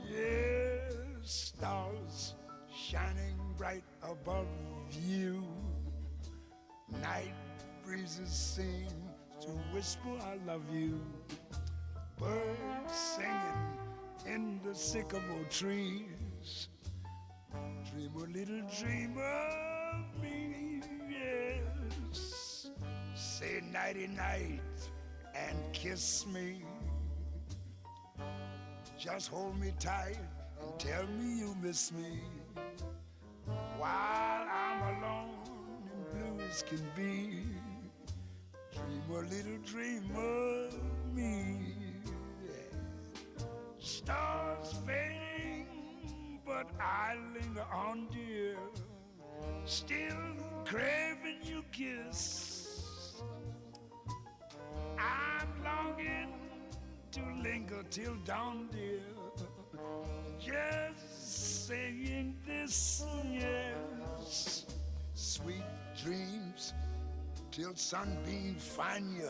Yes, stars shining bright above you. Night breezes seem to whisper I love you. Birds singing in the sycamore trees. Dream a little dream of me, yes. Say nighty night and kiss me. Just hold me tight and tell me you miss me. While I'm alone and blue as can be, dream a little dream of me. Yeah. Stars fading, but I linger on, dear. Still craving your kiss. I'm longing to linger till dawn, dear. Just saying this, yes. Sweet dreams till sunbeams find you.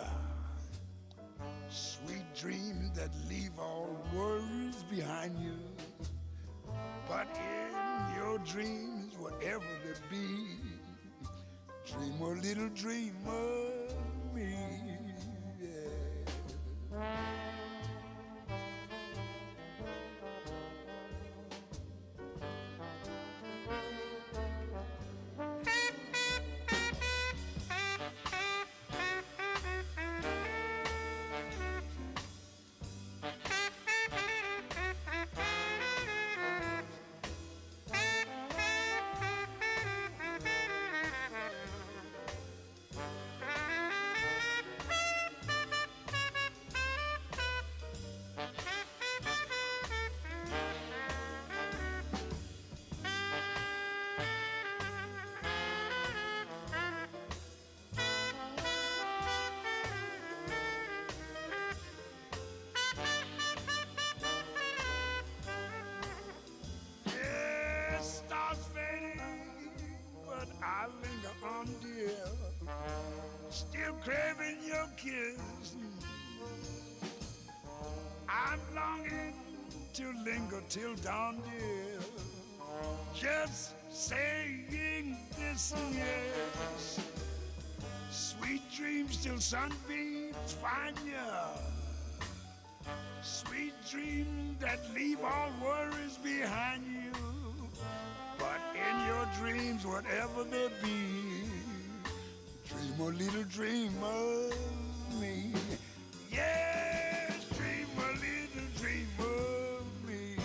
Sweet dreams that leave all worries behind you. But in your dreams, whatever they be, dream a little dream of me. Yeah. I linger on, dear, still craving your kiss. I'm longing to linger till dawn, dear, just saying this, yes. Sweet dreams till sunbeams find you. Sweet dreams that leave all worries behind you. But in your dreams, whatever they be, dream a little dream of me. Yes, dream a little dream of me.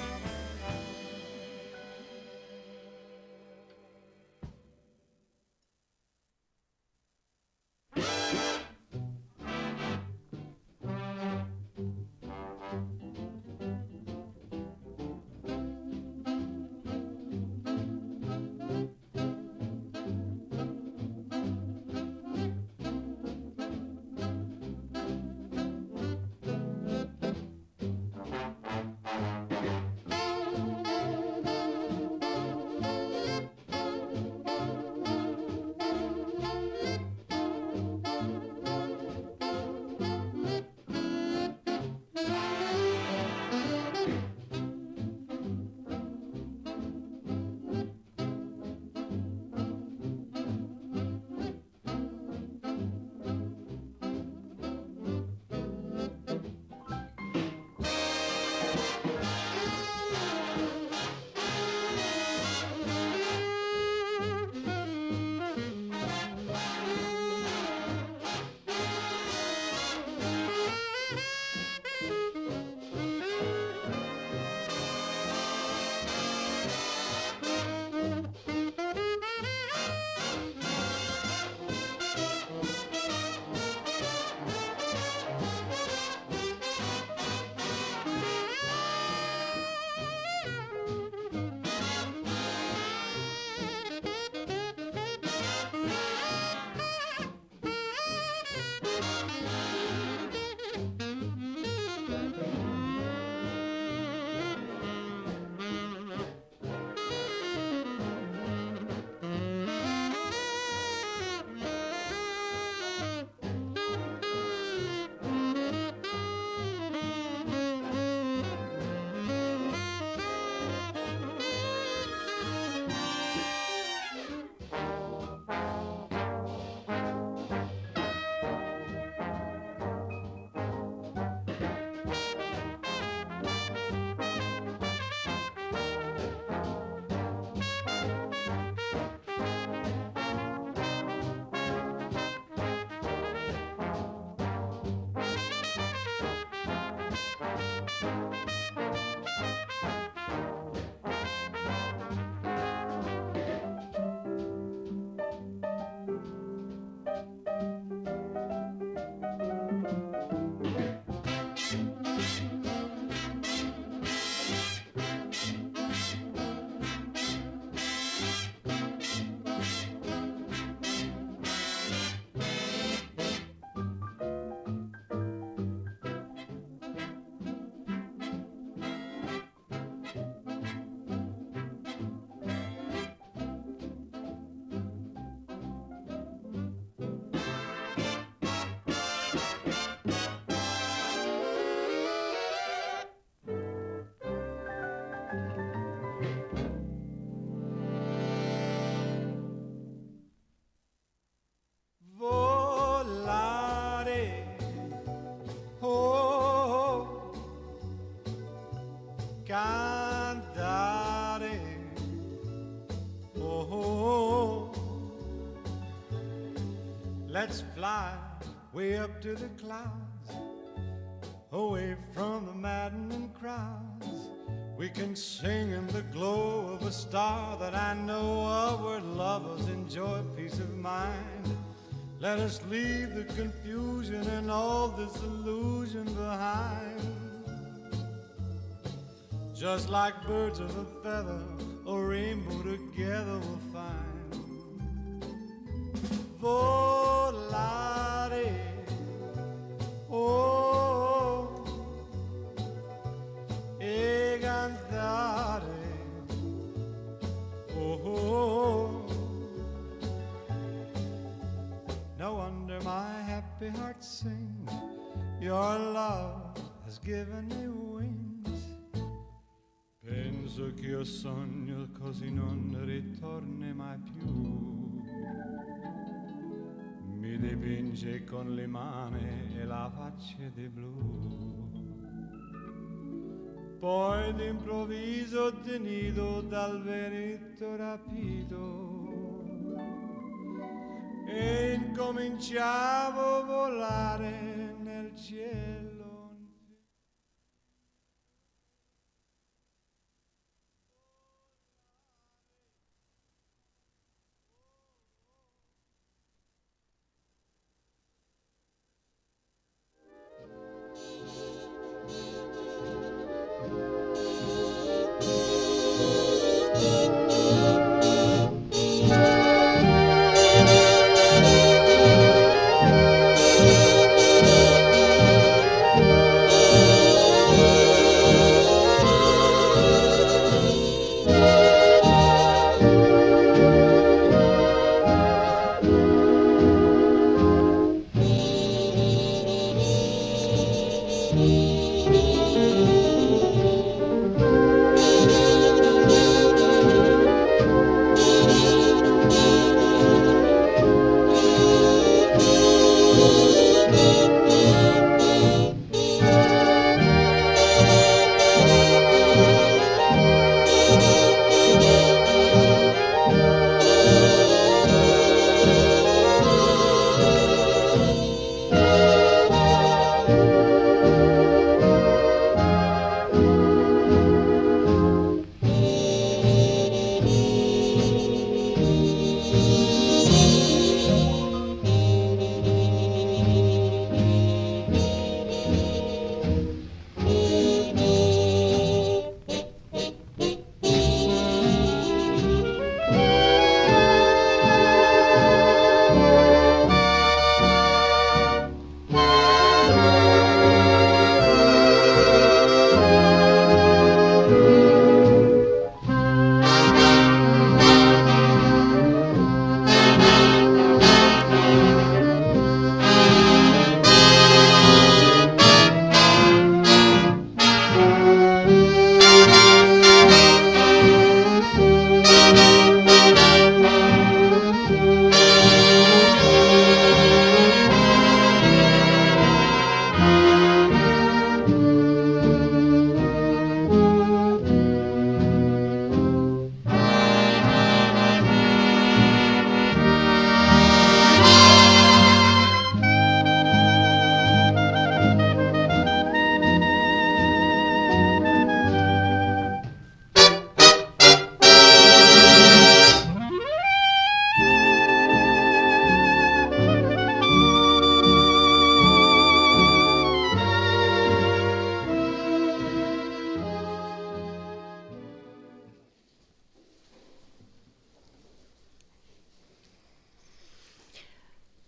Let's fly way up to the clouds, away from the maddening crowds. We can sing in the glow of a star that I know of, where lovers enjoy peace of mind. Let us leave the confusion and all disillusion behind. Just like birds of a feather, a rainbow together we'll find. Volare, oh, e cantare, oh. No wonder my happy heart sings. Your love has given me wings. Penso che io sogno così non ritorni mai più. Mi dipinge con le mani e la faccia di blu. Poi d'improvviso tenido dal vento rapito e incominciavo a volare nel cielo.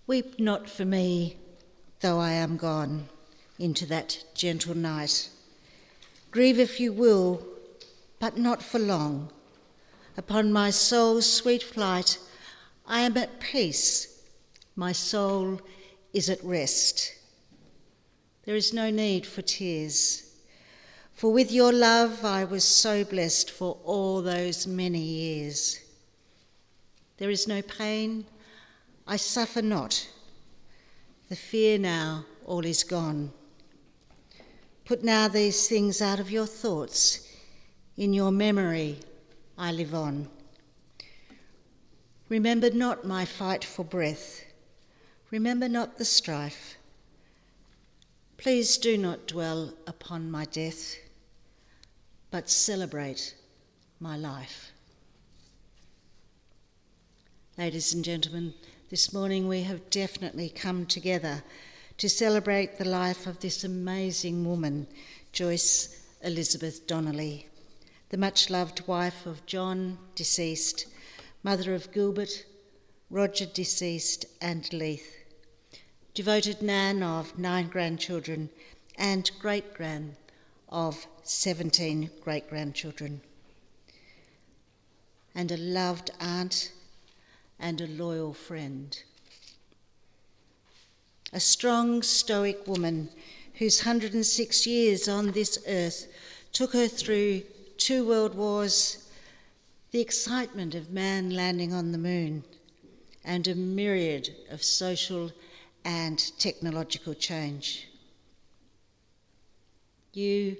Weep not for me, though I am gone into that gentle night. Grieve if you will, but not for long. Upon my soul's sweet flight, I am at peace. My soul is at rest. There is no need for tears, for with your love I was so blessed for all those many years. There is no pain, I suffer not. The fear now, all is gone. Put now these things out of your thoughts. In your memory I live on. Remember not my fight for breath. remember not the strife. Please do not dwell upon my death, but celebrate my life. Ladies and gentlemen, this morning we have definitely come together to celebrate the life of this amazing woman, Joyce Elizabeth Donnelly, the much-loved wife of John, deceased, mother of Gilbert, Roger, deceased, and Leith, devoted nan of 9 grandchildren and great-gran of 17 great-grandchildren, and a loved aunt and a loyal friend. A strong, stoic woman whose 106 years on this earth took her through 2 world wars, the excitement of man landing on the moon, and a myriad of social and technological change. You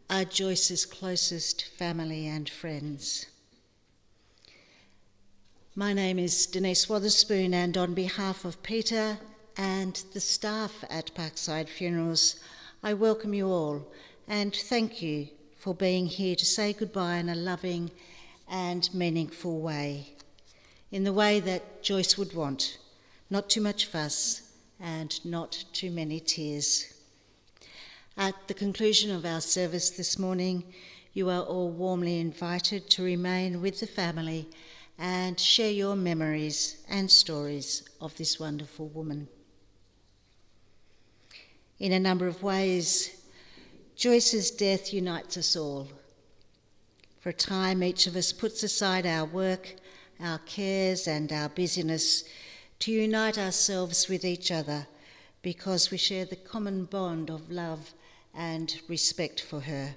are Joyce's closest family and friends. My name is Denise Wotherspoon, and on behalf of Peter and the staff at Parkside Funerals, I welcome you all and thank you for being here to say goodbye in a loving and meaningful way, in the way that Joyce would want, not too much fuss and not too many tears. At the conclusion of our service this morning, you are all warmly invited to remain with the family and share your memories and stories of this wonderful woman. In a number of ways, Joyce's death unites us all. For a time, each of us puts aside our work, our cares, and our busyness to unite ourselves with each other because we share the common bond of love and respect for her.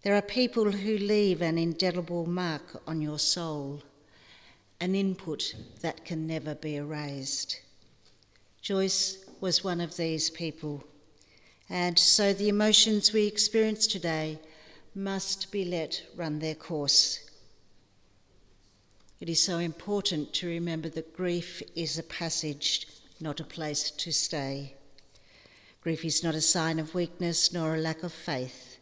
There are people who leave an indelible mark on your soul, an input that can never be erased. Joyce was one of these people, and so the emotions we experience today must be let run their course. It is so important to remember that grief is a passage, not a place to stay. Grief is not a sign of weakness nor a lack of faith.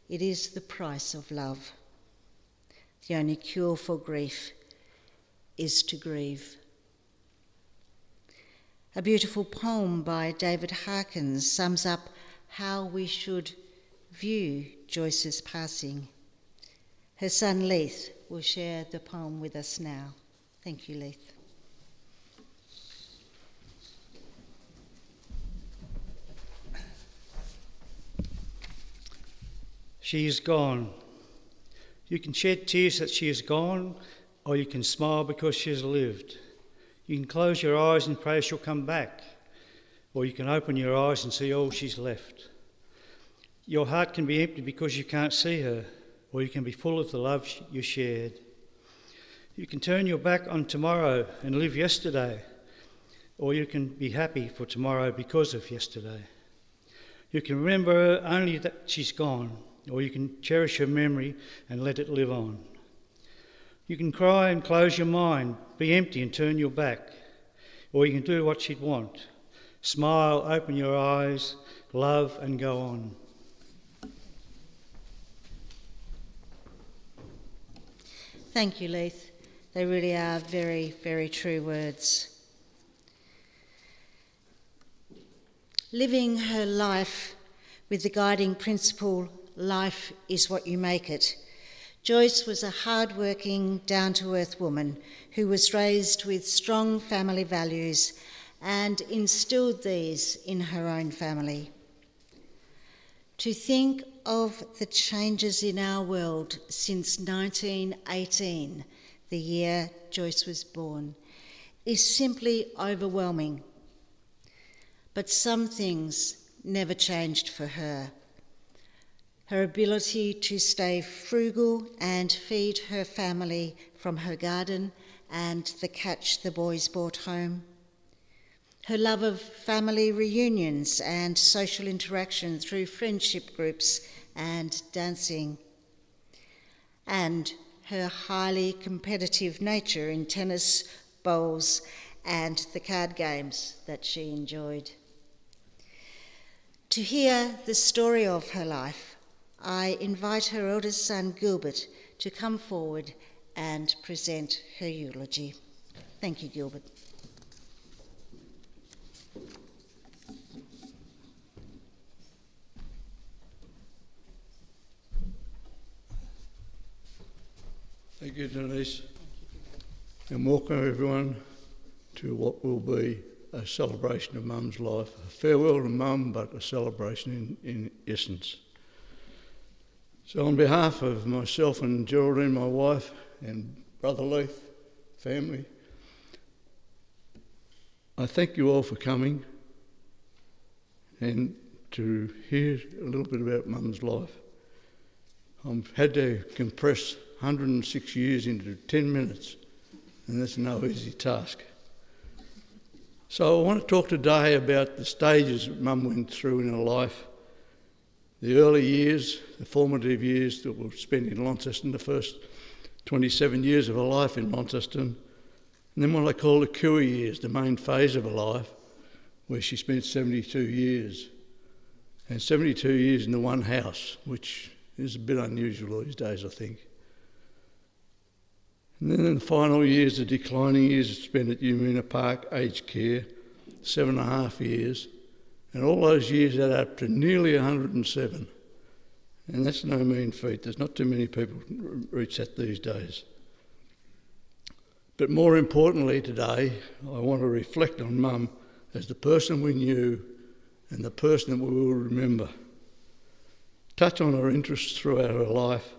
It is the price of love. The only cure for grief is to grieve. A beautiful poem by David Harkins sums up how we should view Joyce's passing. Her son Leith will share the poem with us now. Thank you, Leith. She is gone. You can shed tears that she is gone, or you can smile because she has lived. You can close your eyes and pray she'll come back, or you can open your eyes and see all she's left. Your heart can be empty because you can't see her, or you can be full of the love you shared. You can turn your back on tomorrow and live yesterday, or you can be happy for tomorrow because of yesterday. You can remember her only that she's gone, or you can cherish her memory and let it live on. You can cry and close your mind, be empty and turn your back, or you can do what she'd want. Smile, open your eyes, love and go on. Thank you, Leith. They really are very, very true words. Living her life with the guiding principle, life is what you make it, Joyce was a hard-working, down-to-earth woman who was raised with strong family values and instilled these in her own family. To think of the changes in our world since 1918, the year Joyce was born, is simply overwhelming. But some things never changed for her. Her ability to stay frugal and feed her family from her garden and the catch the boys brought home. Her love of family reunions and social interaction through friendship groups and dancing. And her highly competitive nature in tennis, bowls and the card games that she enjoyed. To hear the story of her life, I invite her eldest son, Gilbert, to come forward and present her eulogy. Thank you, Gilbert. Thank you, Denise. And welcome everyone to what will be a celebration of Mum's life. A farewell to Mum, but a celebration in essence. So on behalf of myself and Geraldine, my wife, and Brother Leith, family, I thank you all for coming and to hear a little bit about Mum's life. I've had to compress 106 years into 10 minutes, and that's no easy task. So I want to talk today about the stages that Mum went through in her life. The early years, the formative years that were spent in Launceston, the first 27 years of her life in Launceston, and then what I call the Cooey years, the main phase of her life, where she spent 72 years. And 72 years in the one house, which is a bit unusual these days, I think. And then in the final years, the declining years spent at Umina Park Aged Care, 7.5 years, and all those years add up to nearly 107. And that's no mean feat. There's not too many people reach that these days. But more importantly today, I want to reflect on Mum as the person we knew and the person that we will remember. Touch on her interests throughout her life,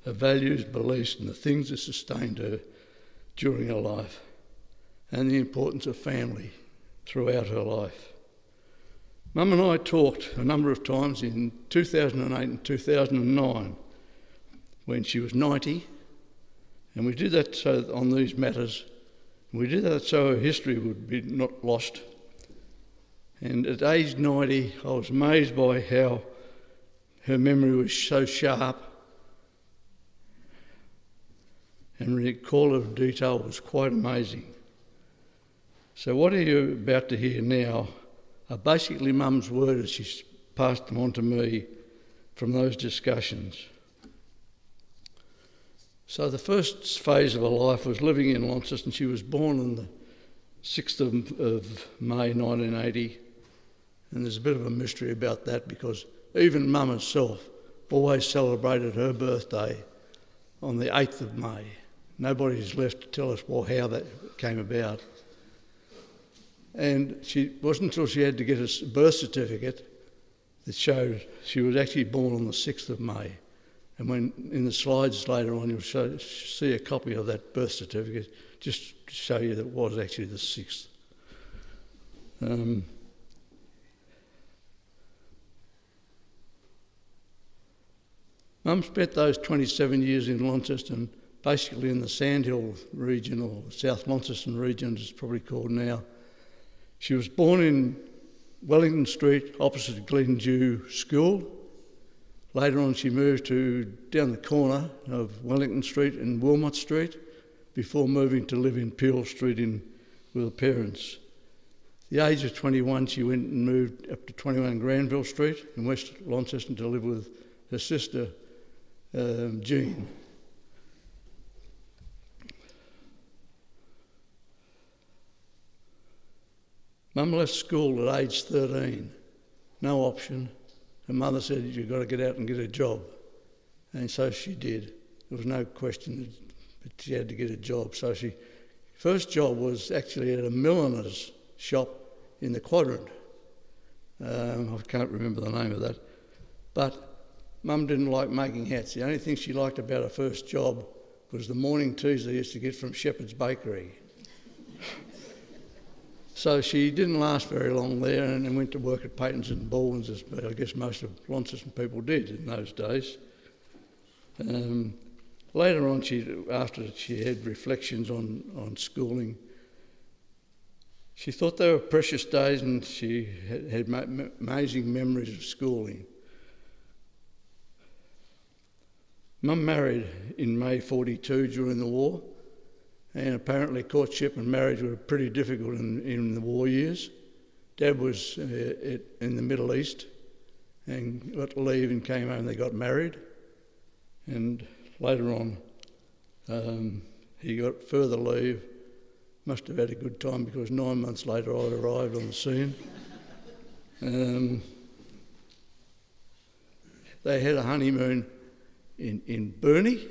her values, beliefs, and the things that sustained her during her life, and the importance of family throughout her life. Mum and I talked a number of times in 2008 and 2009 when she was 90, and we did that so on these matters. We did that so her history would be not lost. And at age 90, I was amazed by how her memory was so sharp, and recall of detail was quite amazing. So what are you about to hear now are basically Mum's words as she's passed them on to me from those discussions. So the first phase of her life was living in Launceston. She was born on the 6th of May 1980, and there's a bit of a mystery about that because even Mum herself always celebrated her birthday on the 8th of May. Nobody's left to tell us how that came about. And it wasn't until she had to get a birth certificate that showed she was actually born on the 6th of May. And when in the slides later on you'll see a copy of that birth certificate just to show you that it was actually the 6th. Mum spent those 27 years in Launceston, basically in the Sandhill region, or South Launceston region as it's probably called now. She was born in Wellington Street, opposite Glendew School. Later on she moved to down the corner of Wellington Street and Wilmot Street before moving to live in Peel Street with her parents. At the age of 21 she went and moved up to 21 Granville Street in West Launceston to live with her sister Jean. Mum left school at age 13, no option. Her mother said, "You've got to get out and get a job." And so she did. There was no question that she had to get a job. So she first job was actually at a milliner's shop in the Quadrant. I can't remember the name of that. But Mum didn't like making hats. The only thing she liked about her first job was the morning teas they used to get from Shepherd's Bakery. So she didn't last very long there and then went to work at Payton's and Baldwin's, as I guess most of Launceston people did in those days. Later on, after she had reflections on schooling, she thought they were precious days and she had amazing memories of schooling. Mum married in May 42 during the war, and apparently courtship and marriage were pretty difficult in the war years. Dad was in the Middle East and got to leave and came home. They got married, and later on he got further leave. Must have had a good time because 9 months later I arrived on the scene. They had a honeymoon in Burnie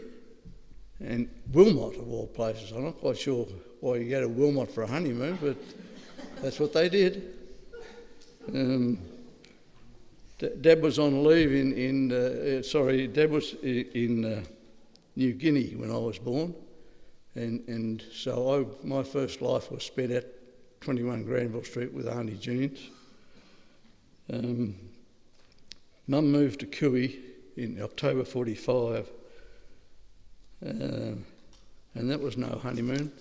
and Wilmot, of all places. I'm not quite sure why you go to Wilmot for a honeymoon, but that's what they did. Dad was on leave Dad was in New Guinea when I was born, and so my first life was spent at 21 Granville Street with Auntie Jean's. Mum moved to Cooey in October 45, and that was no honeymoon,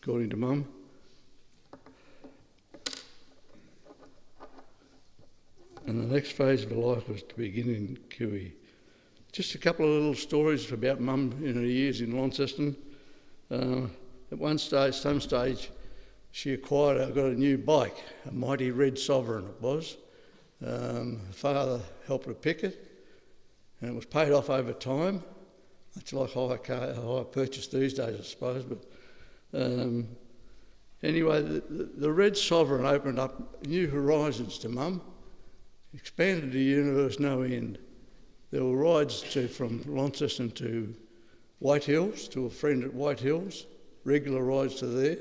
according to Mum. And the next phase of her life was to begin in Cooey. Just a couple of little stories about Mum in her years in Launceston. At some stage, she got a new bike, a mighty red Sovereign it was. Father helped her pick it, and it was paid off over time. It's like hire purchase these days, I suppose. But anyway, the red Sovereign opened up new horizons to Mum, expanded the universe no end. There were rides from Launceston to White Hills, to a friend at White Hills, regular rides to there.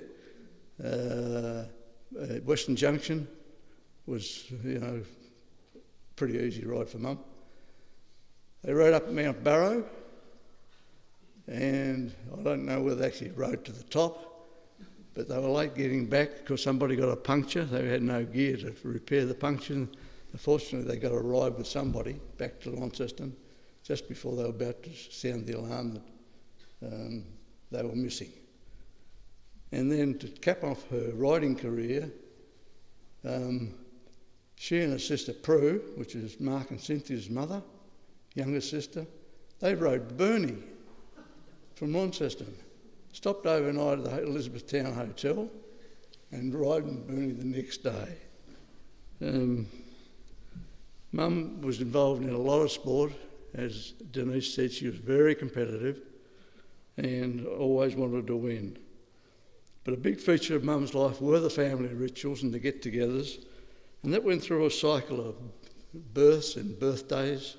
Western Junction was, pretty easy ride for Mum. They rode up Mount Barrow, and I don't know whether they actually rode to the top, but they were late getting back because somebody got a puncture. They had no gear to repair the puncture. Fortunately, they got a ride with somebody back to Launceston just before they were about to sound the alarm that they were missing. And then to cap off her riding career, she and her sister Prue, which is Mark and Cynthia's mother, younger sister, they rode Burnie from Launceston, stopped overnight at the Elizabethtown Hotel and riding Burnie the next day. Mum was involved in a lot of sport. As Denise said, she was very competitive and always wanted to win. But a big feature of Mum's life were the family rituals and the get-togethers, and that went through a cycle of births and birthdays,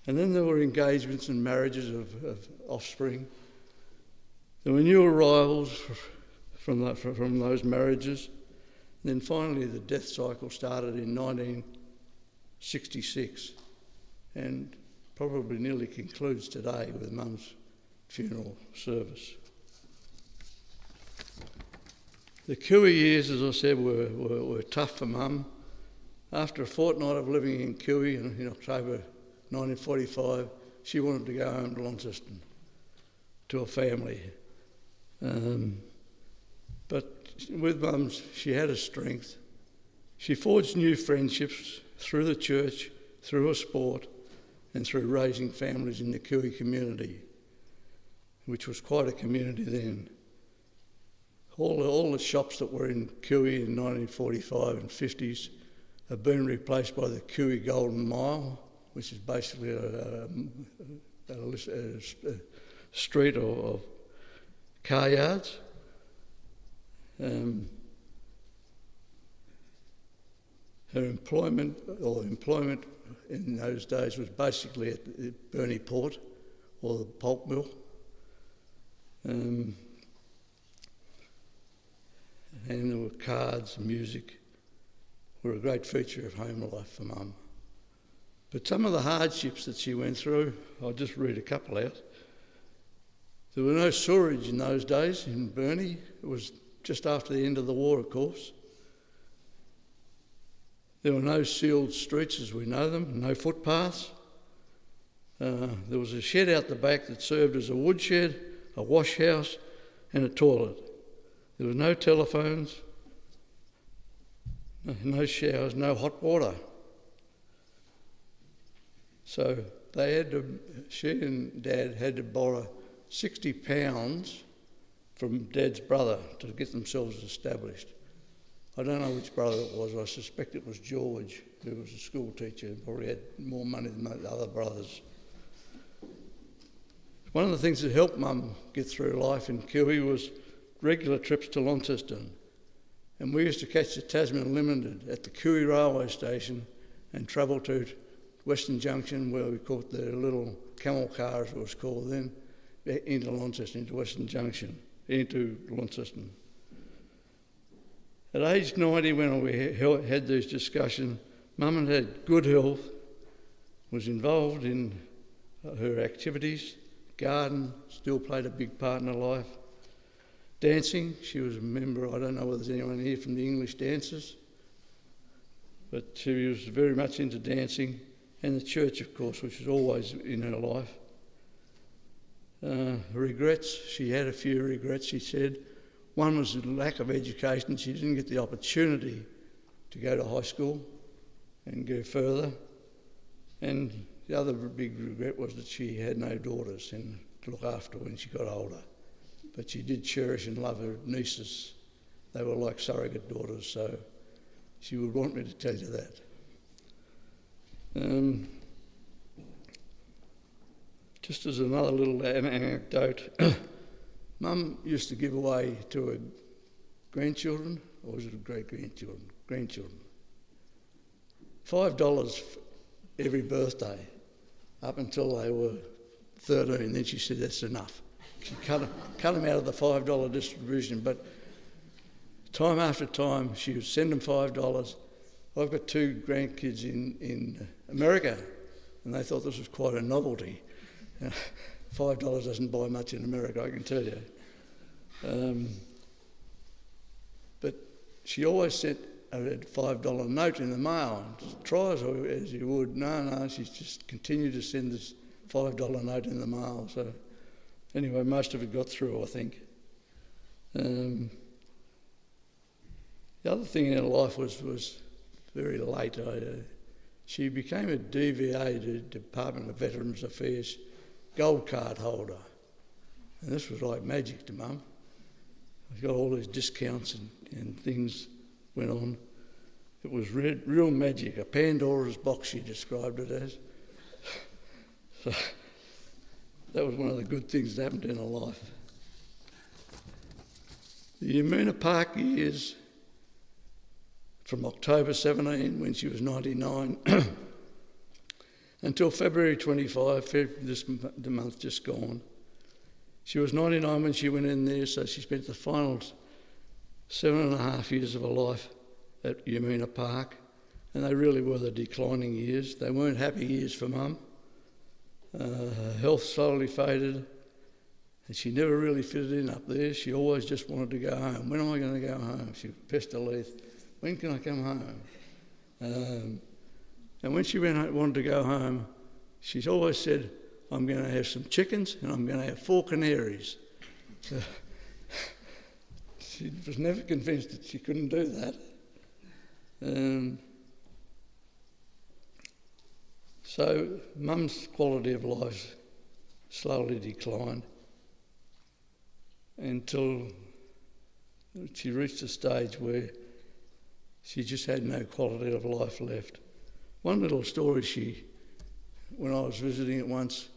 and then there were engagements and marriages of offspring. There were new arrivals from those marriages, and then finally the death cycle started in 1966 and probably nearly concludes today with Mum's funeral service. The Cooey years, as I said, were tough for Mum. After a fortnight of living in Cooey in October 1945, she wanted to go home to Launceston to a family. But with Mum, she had a strength. She forged new friendships through the church, through her sport, and through raising families in the Cooey community, which was quite a community then. All the shops that were in Cooey in 1945 and 50s have been replaced by the Cooey Golden Mile, which is basically a street of car yards. Her employment in those days was basically at the Burnie Port or the pulp mill. And there were cards, music, were a great feature of home life for Mum. But some of the hardships that she went through, I'll just read a couple out. There were no sewerage in those days in Burnie. It was just after the end of the war, of course. There were no sealed streets as we know them, no footpaths. There was a shed out the back that served as a woodshed, a wash house and a toilet. There were no telephones, no showers, no hot water. So she and Dad had to borrow £60 from Dad's brother to get themselves established. I don't know which brother it was. I suspect it was George, who was a school teacher and probably had more money than the other brothers. One of the things that helped Mum get through life in Kiwi was regular trips to Launceston. And we used to catch the Tasman Limited at the Kiwi railway station and travel to Western Junction, where we caught the little camel car, as it was called then, into Launceston, into Western Junction, into Launceston. At age 90, when we had these discussions, Mum had good health, was involved in her activities, garden, still played a big part in her life. Dancing, she was a member, I don't know whether there's anyone here from the English dancers, but she was very much into dancing, and the church, of course, which was always in her life. Regrets, she had a few regrets, she said. One was the lack of education. She didn't get the opportunity to go to high school and go further. And the other big regret was that she had no daughters and to look after when she got older. But she did cherish and love her nieces. They were like surrogate daughters, so she would want me to tell you that. Just as another little anecdote, Mum used to give away to her grandchildren, or was it her great-grandchildren? Grandchildren. $5 every birthday, up until they were 13. Then she said that's enough. She cut them out of the $5 distribution, but time after time she would send them $5. I've got 2 grandkids in America, and they thought this was quite a novelty. $5 doesn't buy much in America, I can tell you. But she always sent a $5 note in the mail. Try as you would, no, she just continued to send this $5 note in the mail. So anyway, most of it got through, I think. The other thing in her life was very late. She became a DVA, the Department of Veterans Affairs, gold card holder. And this was like magic to Mum. I got all these discounts and things went on. It was real magic, a Pandora's box, she described it as. So that was one of the good things that happened in her life. The Yamuna Park years, from October 17, when she was 99, until February 25, the month just gone. She was 99 when she went in there, so she spent the final 7.5 years of her life at Yamuna Park, and they really were the declining years. They weren't happy years for Mum. Her health slowly faded, and she never really fitted in up there. She always just wanted to go home. When am I going to go home? She pestered Leith. When can I come home? And when she wanted to go home, she's always said, I'm going to have some chickens and I'm going to have 4 canaries. So she was never convinced that she couldn't do that. So Mum's quality of life slowly declined until she reached a stage where she just had no quality of life left. One little story, when I was visiting it once,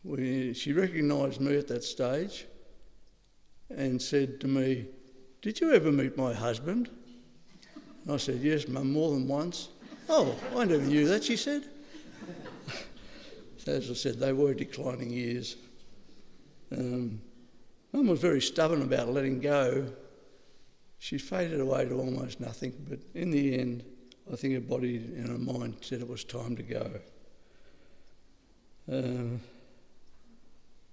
she recognised me at that stage and said to me, "Did you ever meet my husband?" And I said, "Yes, Mum, more than once." "Oh, I never knew that," she said. So as I said, they were declining years. Mum was very stubborn about letting go. She faded away to almost nothing, but in the end, I think her body and her mind said it was time to go.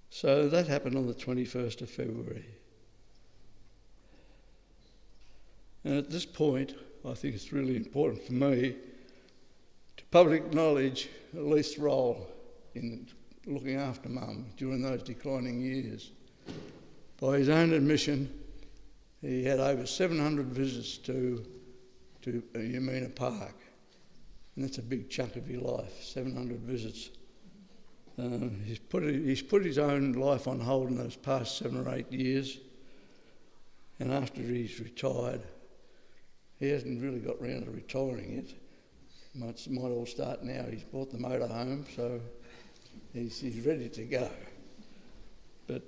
So that happened on the 21st of February. And at this point, I think it's really important for me to publicly acknowledge Leith's role in looking after Mum during those declining years. By his own admission, he had over 700 visits to Yamuna Park. And that's a big chunk of your life, 700 visits. He's put his own life on hold in those past 7 or 8 years, and after he's retired, he hasn't really got round to retiring yet. Might all start now. He's bought the motorhome, so he's ready to go. But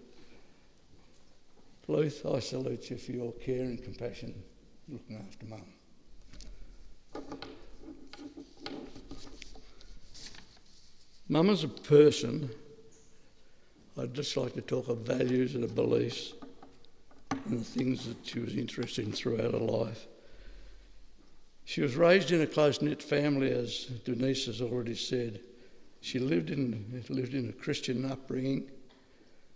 Luth, I salute you for your care and compassion looking after Mum. Mum as a person, I'd just like to talk of values and of beliefs and the things that she was interested in throughout her life. She was raised in a close-knit family, as Denise has already said. She lived in a Christian upbringing.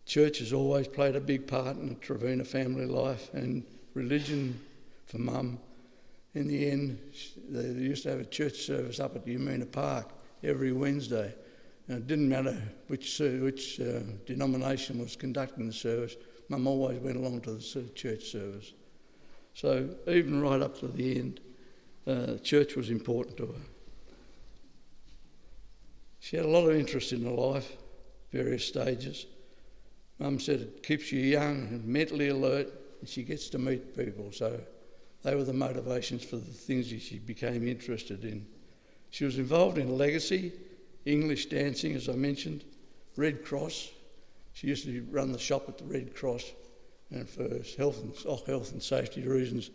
Church has always played a big part in the Trevena family life, and religion for Mum. In the end, they used to have a church service up at Umina Park every Wednesday. And it didn't matter which denomination was conducting the service, Mum always went along to the church service. So even right up to the end, church was important to her. She had a lot of interest in her life, various stages. Mum said it keeps you young and mentally alert, and she gets to meet people. So they were the motivations for the things that she became interested in. She was involved in legacy, English dancing, as I mentioned, Red Cross. She used to run the shop at the Red Cross, and for health and safety reasons,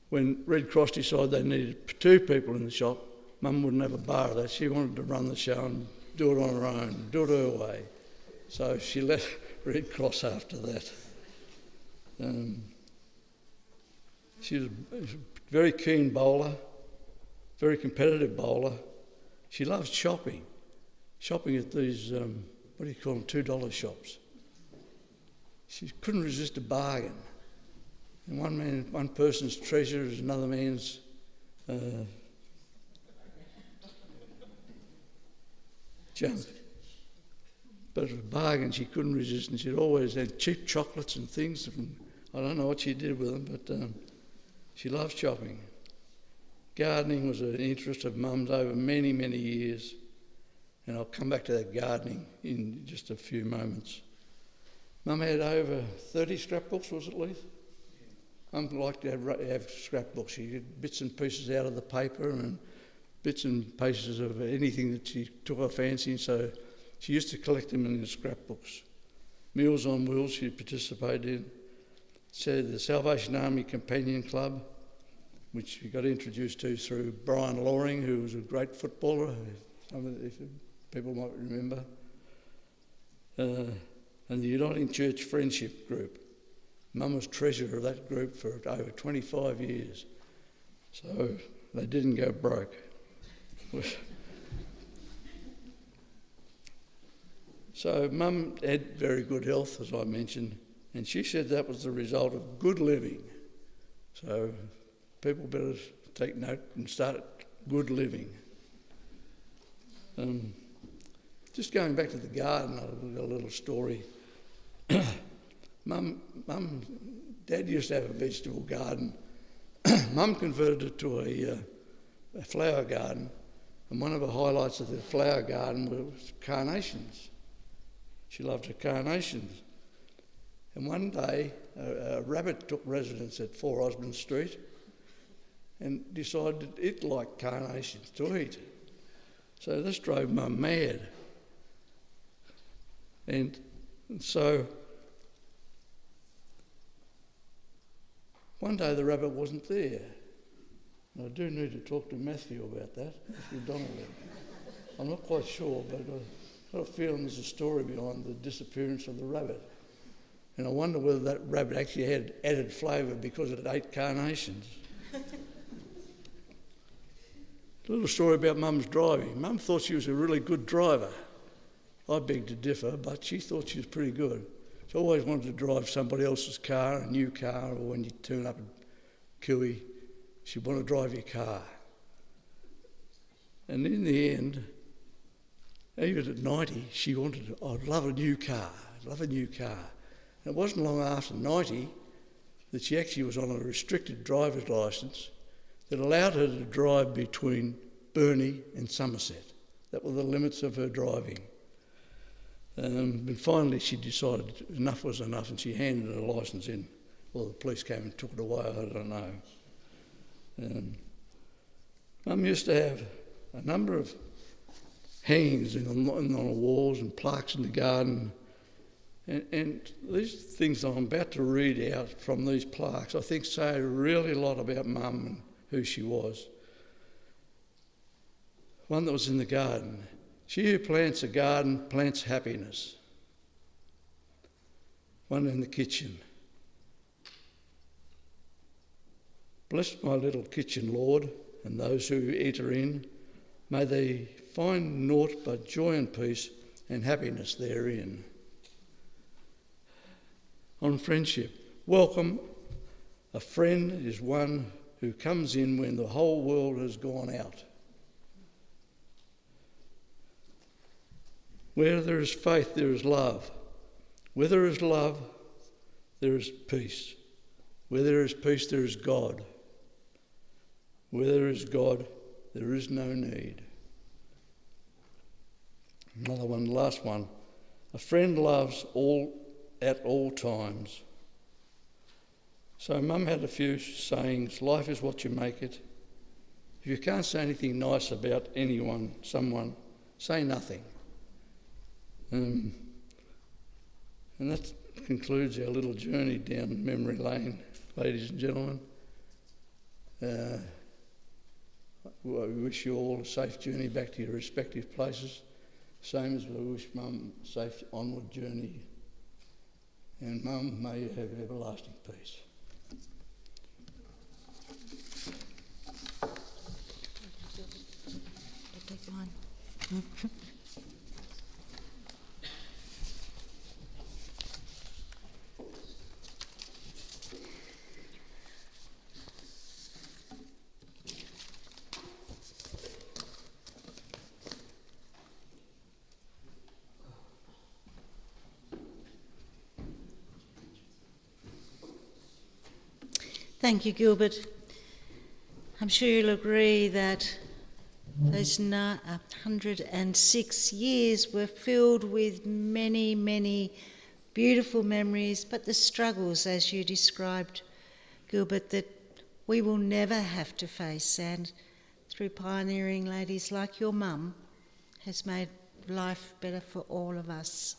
when Red Cross decided they needed 2 people in the shop, Mum wouldn't have a bar of that. She wanted to run the show and do it on her own, do it her way. So she left Red Cross after that. She was a very keen bowler, very competitive bowler. She loved shopping at these, what do you call them, $2 shops. She couldn't resist a bargain. And one person's treasure is another man's junk. But a bargain she couldn't resist, and she'd always had cheap chocolates and things. I don't know what she did with them, but she loved shopping. Gardening was an interest of Mum's over many, many years, and I'll come back to that gardening in just a few moments. Mum had over 30 scrapbooks, was it, Leith? Mum liked to have scrapbooks. She had bits and pieces out of the paper and bits and pieces of anything that she took her fancy, so she used to collect them in the scrapbooks. Meals on Wheels she participated in. So the Salvation Army Companion Club, which we got introduced to through Brian Loring, who was a great footballer, if people might remember, and the Uniting Church Friendship Group. Mum was treasurer of that group for over 25 years, so they didn't go broke. So Mum had very good health, as I mentioned, and she said that was the result of good living. So people better take note and start good living. Just going back to the garden, I've got a little story. Dad used to have a vegetable garden. Mum converted it to a flower garden, and one of the highlights of the flower garden was carnations. She loved her carnations. And one day, a rabbit took residence at 4 Osborne Street and decided it liked carnations to eat. So this drove Mum mad. And so one day the rabbit wasn't there. And I do need to talk to Matthew about that, Matthew Donnelly. I'm not quite sure, but I've got a feeling there's a story behind the disappearance of the rabbit. And I wonder whether that rabbit actually had added flavour because it ate carnations. A little story about Mum's driving. Mum thought she was a really good driver. I beg to differ, but she thought she was pretty good. She always wanted to drive somebody else's car, a new car, or when you turn up at Kiwi, she'd want to drive your car. And in the end, even at 90, she wanted I'd love a new car, I'd love a new car. And it wasn't long after 90 that she actually was on a restricted driver's licence that allowed her to drive between Burnie and Somerset. That were the limits of her driving. But finally she decided enough was enough and she handed her licence in. Well, the police came and took it away, I don't know. Mum used to have a number of hangings on the walls and plaques in the garden. And these things I'm about to read out from these plaques, I think say really a lot about Mum and who she was. One that was in the garden. She who plants a garden plants happiness. One in the kitchen. Bless my little kitchen, Lord, and those who eat her in. May they find naught but joy and peace and happiness therein. On friendship, welcome. A friend is one who comes in when the whole world has gone out. Where there is faith, there is love. Where there is love, there is peace. Where there is peace, there is God. Where there is God, there is no need. Another one, last one. A friend loves at all times. So Mum had a few sayings. Life is what you make it. If you can't say anything nice about anyone, someone, say nothing. And that concludes our little journey down memory lane, ladies and gentlemen. We wish you all a safe journey back to your respective places, same as we wish Mum a safe onward journey. And Mum, may you have everlasting peace. Take mine. Thank you, Gilbert. I'm sure you'll agree that those 106 years were filled with many, many beautiful memories, but the struggles, as you described, Gilbert, that we will never have to face, and through pioneering ladies like your mum, has made life better for all of us.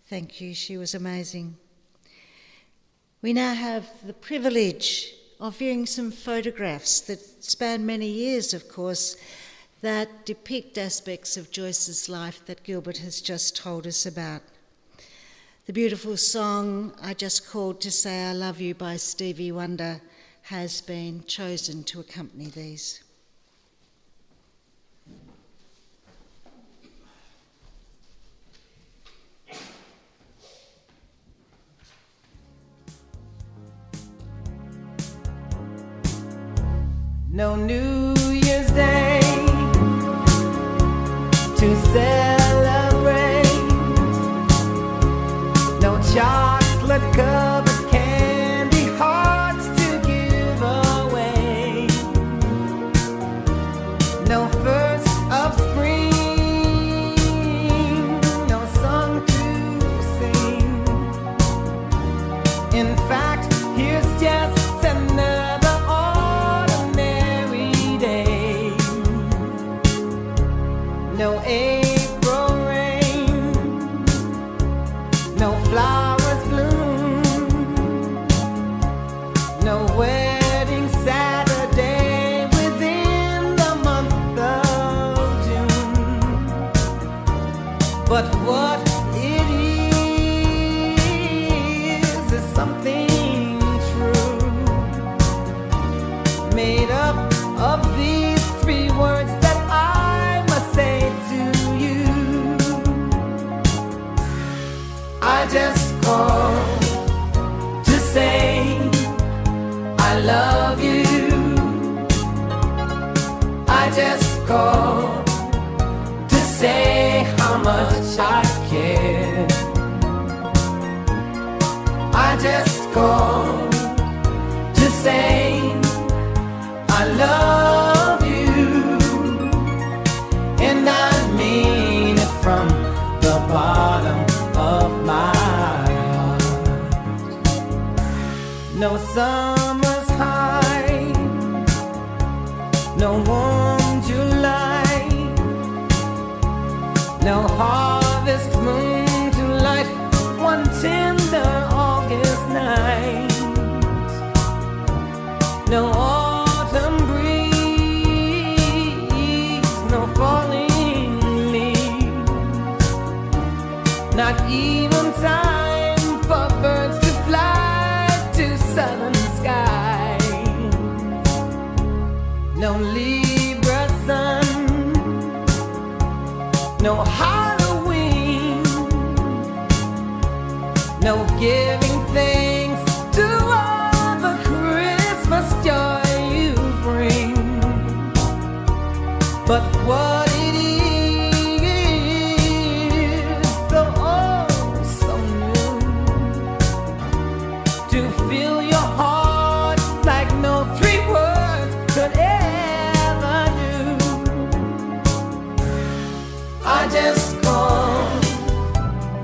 Thank you, she was amazing. We now have the privilege of viewing some photographs that span many years, of course, that depict aspects of Joyce's life that Gilbert has just told us about. The beautiful song, I Just Called to Say I Love You by Stevie Wonder, has been chosen to accompany these. No New Year's Day to celebrate, no chocolate covered candy hearts to give away, no first of spring, no song to sing. In fact, here's just another no April rain, no flowers bloom, no wedding Saturday within the month of June. But what it is something true, made up of these three words that I must say to you. I just called to say I love you. I just called to say how much I care. I just called to say I love you, and I mean it from the bottom summer's high, no warm July, no harvest moon to light one tender August night, no autumn breeze, no falling leaves, not even time for birds to fly to southern sky, no Libra sun, no Halloween, no giving thanks to all the Christmas joy you bring. But what it is, so oh so new, to fill your heart like no three words could ever do. I just called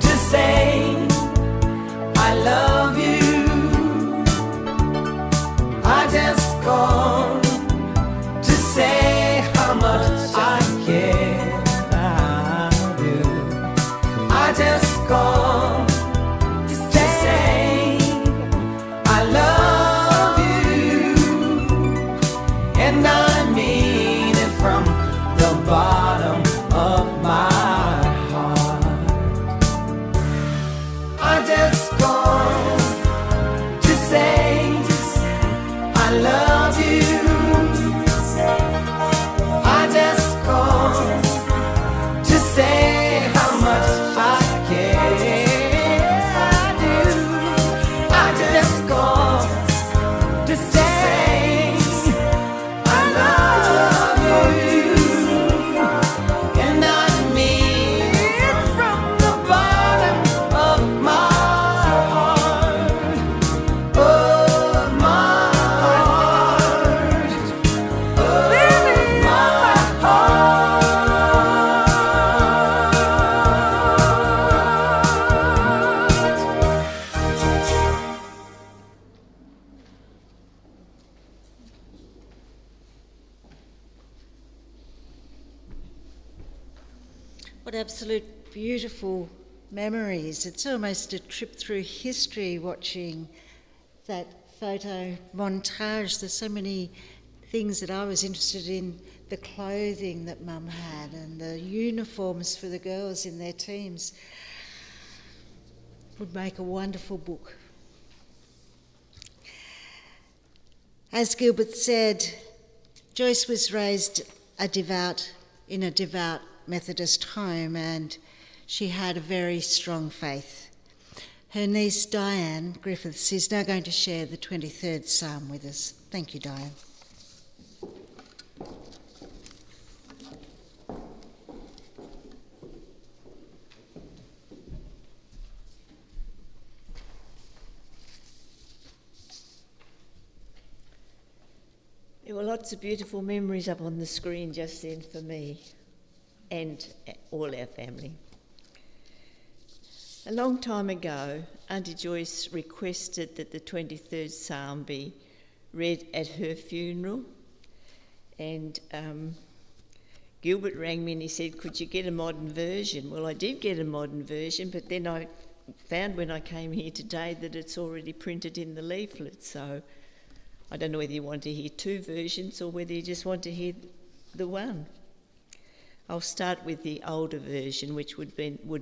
to say I love you. I just called to say how much I care. I do. I just called to say I love you, and I mean it from the bottom of my heart. I just called to say I love you. I just called to say how much I care. I do. I just called to say I love you, and I mean it from the bottom of my heart, of my heart, of my heart. What absolute beautiful memories. It's almost a trip through history watching that photo montage. There's so many things that I was interested in, the clothing that Mum had and the uniforms for the girls in their teams. Would make a wonderful book. As Gilbert said, Joyce was raised in a devout Methodist home, and she had a very strong faith. Her niece Diane Griffiths is now going to share the 23rd Psalm with us. Thank you, Diane. There were lots of beautiful memories up on the screen just then for me and all our family. A long time ago, Auntie Joyce requested that the 23rd Psalm be read at her funeral, and Gilbert rang me and he said, could you get a modern version? Well, I did get a modern version, but then I found when I came here today that it's already printed in the leaflet, so I don't know whether you want to hear two versions or whether you just want to hear the one. I'll start with the older version, which would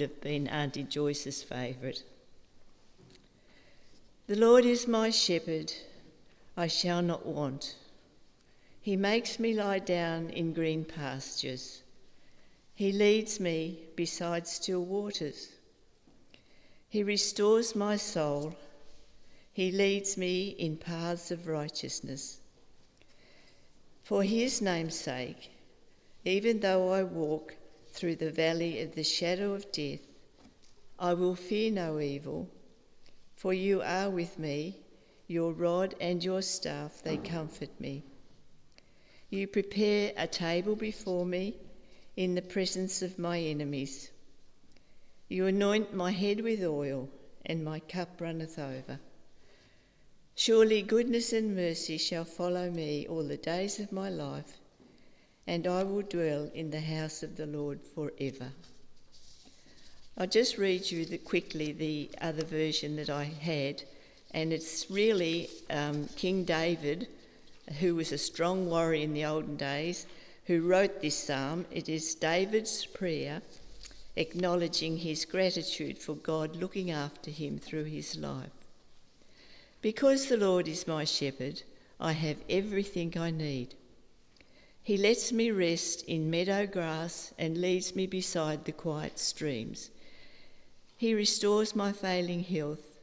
have been Auntie Joyce's favourite. The Lord is my shepherd, I shall not want. He makes me lie down in green pastures. He leads me beside still waters. He restores my soul. He leads me in paths of righteousness. For his name's sake, even though I walk through the valley of the shadow of death, I will fear no evil, for you are with me, your rod and your staff, they comfort me. You prepare a table before me in the presence of my enemies. You anoint my head with oil, and my cup runneth over. Surely goodness and mercy shall follow me all the days of my life, and I will dwell in the house of the Lord forever. I'll just read you quickly the other version that I had, and it's really King David, who was a strong warrior in the olden days, who wrote this psalm. It is David's prayer, acknowledging his gratitude for God looking after him through his life. Because the Lord is my shepherd, I have everything I need. He lets me rest in meadow grass and leads me beside the quiet streams. He restores my failing health.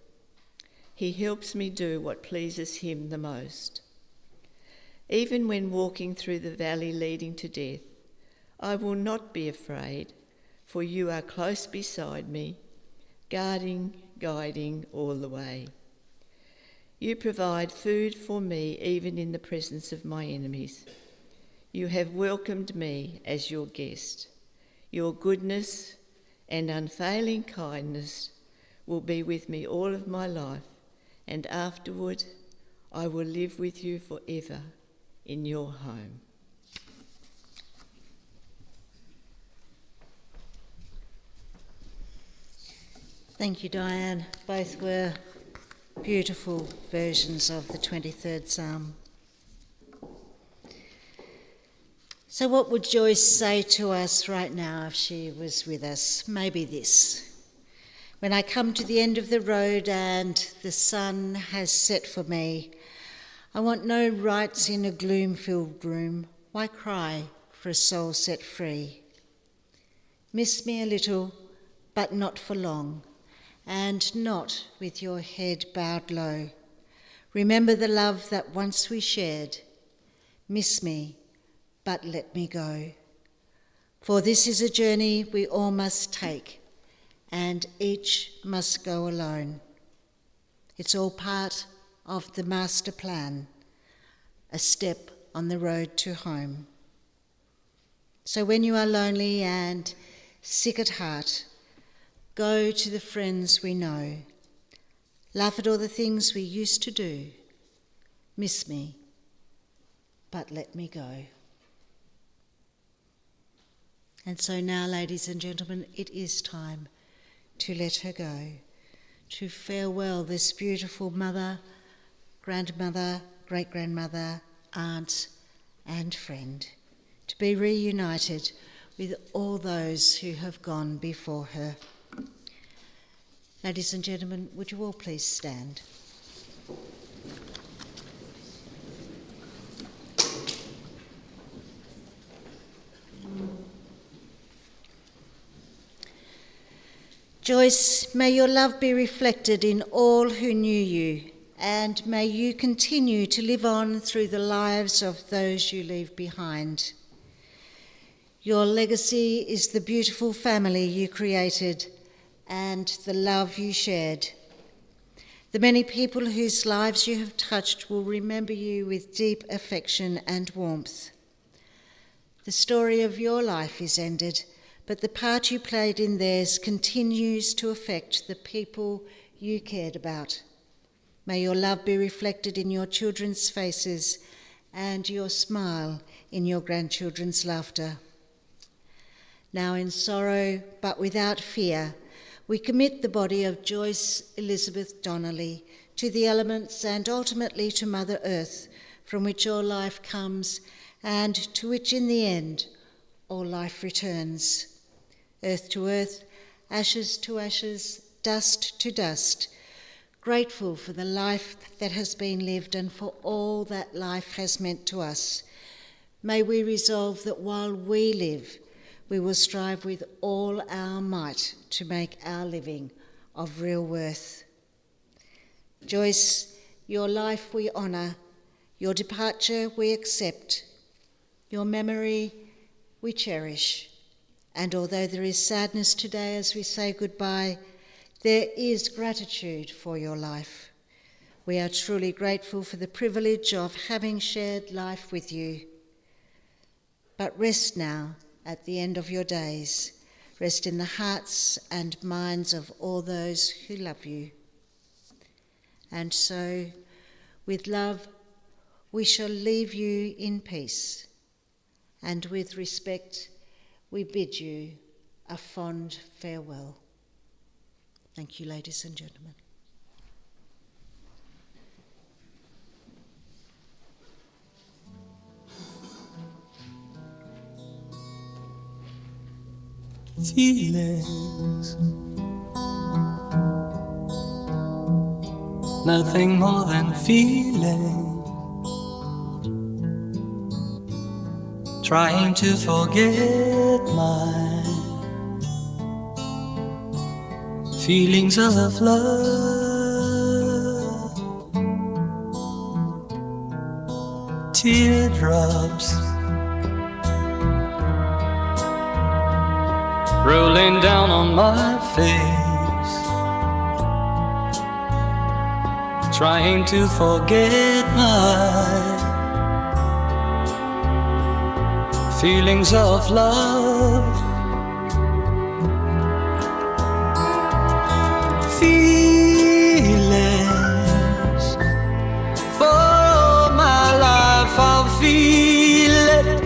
He helps me do what pleases him the most. Even when walking through the valley leading to death, I will not be afraid, for you are close beside me, guarding, guiding all the way. You provide food for me even in the presence of my enemies. You have welcomed me as your guest. Your goodness and unfailing kindness will be with me all of my life, and afterward I will live with you forever in your home. Thank you, Diane. Both were beautiful versions of the 23rd Psalm. So what would Joyce say to us right now if she was with us? Maybe this. When I come to the end of the road and the sun has set for me, I want no rights in a gloom-filled room. Why cry for a soul set free? Miss me a little, but not for long, and not with your head bowed low. Remember the love that once we shared. Miss me, but let me go. For this is a journey we all must take, and each must go alone. It's all part of the master plan, a step on the road to home. So when you are lonely and sick at heart, go to the friends we know. Laugh at all the things we used to do. Miss me, but let me go. And so now, ladies and gentlemen, it is time to let her go, to farewell this beautiful mother, grandmother, great-grandmother, aunt and friend, to be reunited with all those who have gone before her. Ladies and gentlemen, would you all please stand? Joyce, may your love be reflected in all who knew you, and may you continue to live on through the lives of those you leave behind. Your legacy is the beautiful family you created and the love you shared. The many people whose lives you have touched will remember you with deep affection and warmth. The story of your life is ended, but the part you played in theirs continues to affect the people you cared about. May your love be reflected in your children's faces and your smile in your grandchildren's laughter. Now in sorrow, but without fear, we commit the body of Joyce Elizabeth Donnelly to the elements and ultimately to Mother Earth, from which all life comes and to which in the end all life returns. Earth to earth, ashes to ashes, dust to dust, grateful for the life that has been lived and for all that life has meant to us. May we resolve that while we live, we will strive with all our might to make our living of real worth. Joyce, your life we honour, your departure we accept, your memory we cherish. And although there is sadness today as we say goodbye, there is gratitude for your life. We are truly grateful for the privilege of having shared life with you. But rest now at the end of your days. Rest in the hearts and minds of all those who love you. And so With love, we shall leave you in peace, and with respect, we bid you a fond farewell. Thank you, ladies and gentlemen. Feelings, nothing more than feeling. Trying to forget my feelings of love. Teardrops rolling down on my face, trying to forget my feelings of love. Feelings, for all my life I'll feel it.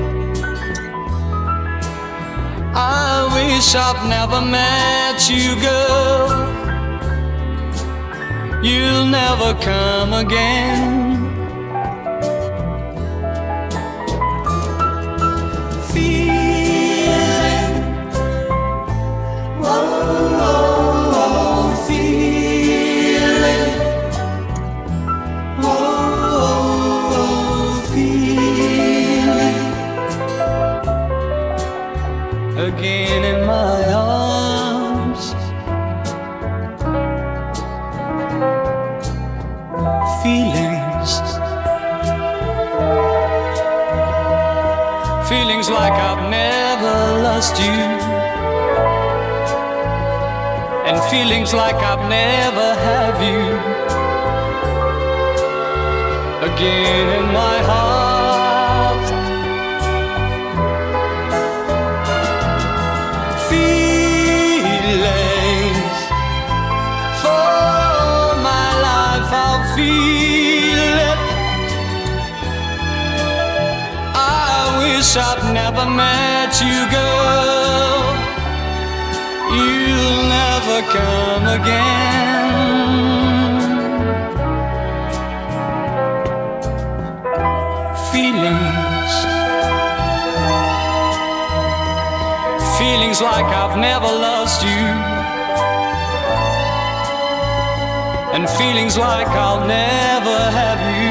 I wish I've never met you, girl. You'll never come again. Again in my arms, feelings like I've never lost you, and feelings like I've never have you. Again in my heart, feel it. I wish I'd never met you, girl. You'll never come again. Feelings like I've never lost you, and feelings like I'll never have you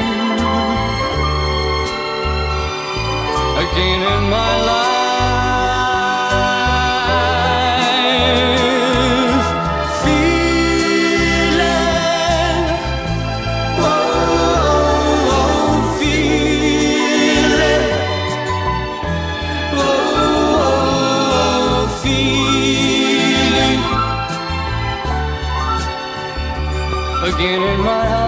again in my life. Feeling, oh, feeling, oh, feeling again in my heart.